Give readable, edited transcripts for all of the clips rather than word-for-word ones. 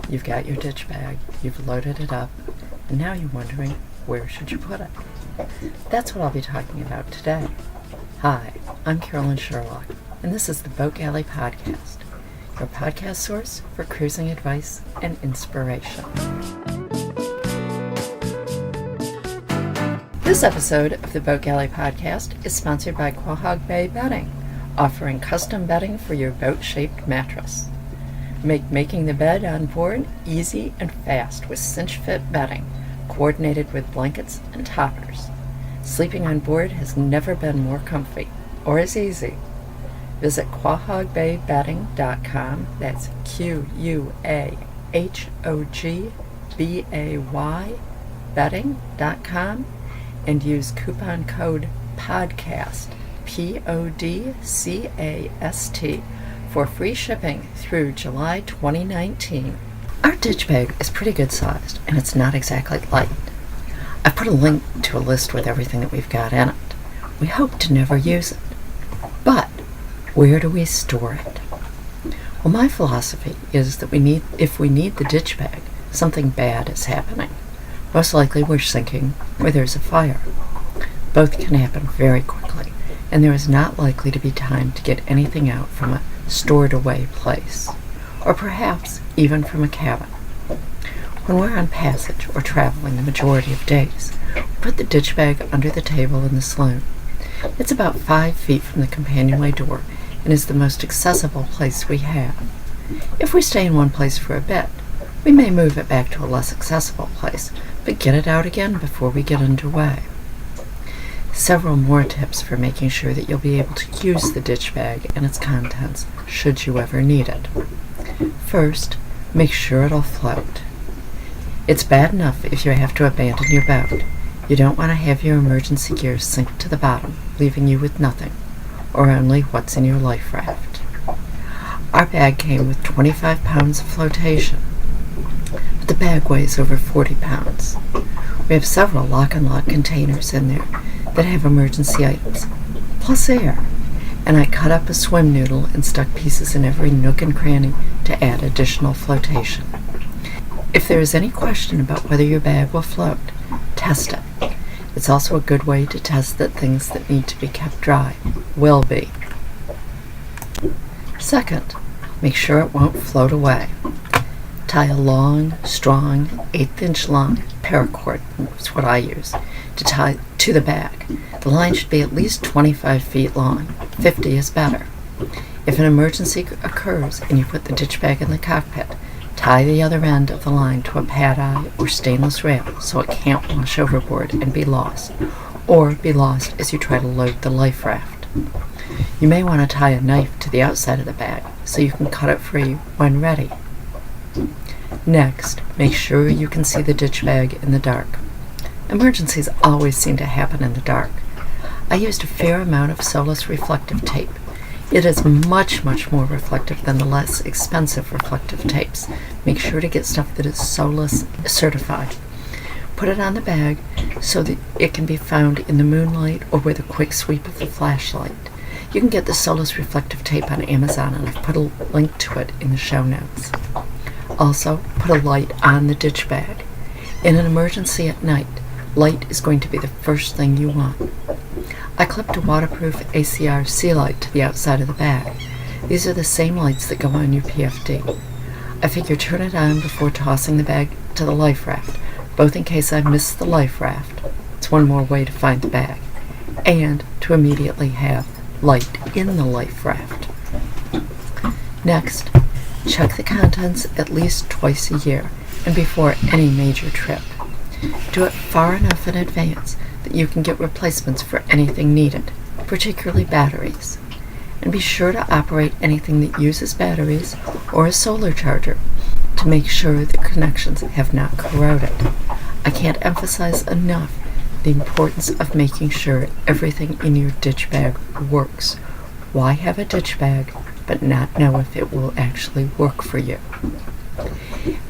You've got your ditch bag, you've loaded it up, and now you're wondering, where should you put it? That's what I'll be talking about today. Hi, I'm Carolyn Sherlock, and this is the Boat Galley Podcast, your podcast source for cruising advice and inspiration. This episode of the Boat Galley Podcast is sponsored by Quahog Bay Bedding, offering custom bedding for your boat-shaped mattress. Make making the bed on board easy and fast with cinch-fit bedding, coordinated with blankets and toppers. Sleeping on board has never been more comfy or as easy. Visit QuahogBayBedding.com, that's QUAHOGBAY bedding.com, and use coupon code PODCAST, PODCAST, for free shipping through July 2019. Our ditch bag is pretty good sized, and it's not exactly light. I've put a link to a list with everything that we've got in it. We hope to never use it. But where do we store it? Well, my philosophy is that if we need the ditch bag, something bad is happening. Most likely we're sinking or there's a fire. Both can happen very quickly, and there is not likely to be time to get anything out from a stored away place, or perhaps even from a cabin. When we're on passage or traveling the majority of days, we put the ditch bag under the table in the saloon. It's about 5 feet from the companionway door and is the most accessible place we have. If we stay in one place for a bit, we may move it back to a less accessible place, but get it out again before we get underway. Several more tips for making sure that you'll be able to use the ditch bag and its contents should you ever need it. First, make sure it'll float. It's bad enough if you have to abandon your boat. You don't want to have your emergency gear sink to the bottom, leaving you with nothing, or only what's in your life raft. Our bag came with 25 pounds of flotation, but the bag weighs over 40 pounds. We have several lock and lock containers in there that have emergency items, plus air, and I cut up a swim noodle and stuck pieces in every nook and cranny to add additional flotation. If there is any question about whether your bag will float, test it. It's also a good way to test that things that need to be kept dry will be. Second, make sure it won't float away. Tie a long, strong, 1/8-inch long paracord, that's what I use, to tie to the bag. The line should be at least 25 feet long. 50 is better. If an emergency occurs and you put the ditch bag in the cockpit, tie the other end of the line to a pad eye or stainless rail so it can't wash overboard and be lost, or be lost as you try to load the life raft. You may want to tie a knife to the outside of the bag so you can cut it free when ready. Next, make sure you can see the ditch bag in the dark. Emergencies always seem to happen in the dark. I used a fair amount of Solus reflective tape. It is much more reflective than the less expensive reflective tapes. Make sure to get stuff that is Solus certified. Put it on the bag so that it can be found in the moonlight or with a quick sweep of the flashlight. You can get the Solus reflective tape on Amazon, and I've put a link to it in the show notes. Also, put a light on the ditch bag. In an emergency at night, light is going to be the first thing you want. I clipped a waterproof ACR sea light to the outside of the bag. These are the same lights that go on your PFD. I figure turn it on before tossing the bag to the life raft, both in case I miss the life raft. It's one more way to find the bag, and to immediately have light in the life raft. Next, check the contents at least twice a year and before any major trip. Do it far enough in advance that you can get replacements for anything needed, particularly batteries. And be sure to operate anything that uses batteries or a solar charger to make sure the connections have not corroded. I can't emphasize enough the importance of making sure everything in your ditch bag works. Why have a ditch bag but not know if it will actually work for you?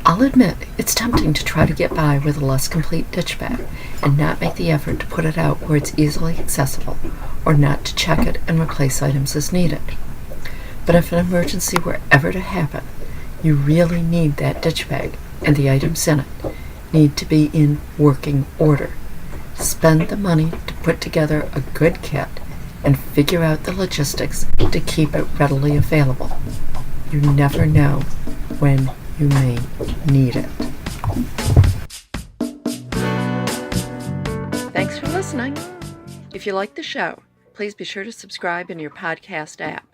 I'll admit it's tempting to try to get by with a less complete ditch bag and not make the effort to put it out where it's easily accessible, or not to check it and replace items as needed. But if an emergency were ever to happen, You really need that ditch bag, and the items in it need to be in working order. Spend the money to put together a good kit and figure out the logistics to keep it readily available. You never know when you may need it. Thanks for listening. If you like the show, please be sure to subscribe in your podcast app.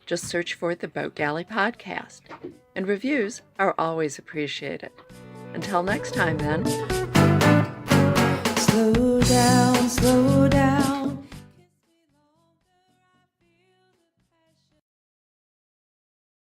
Just search for the Boat Galley Podcast. And reviews are always appreciated. Until next time, then. Slow down, slow down.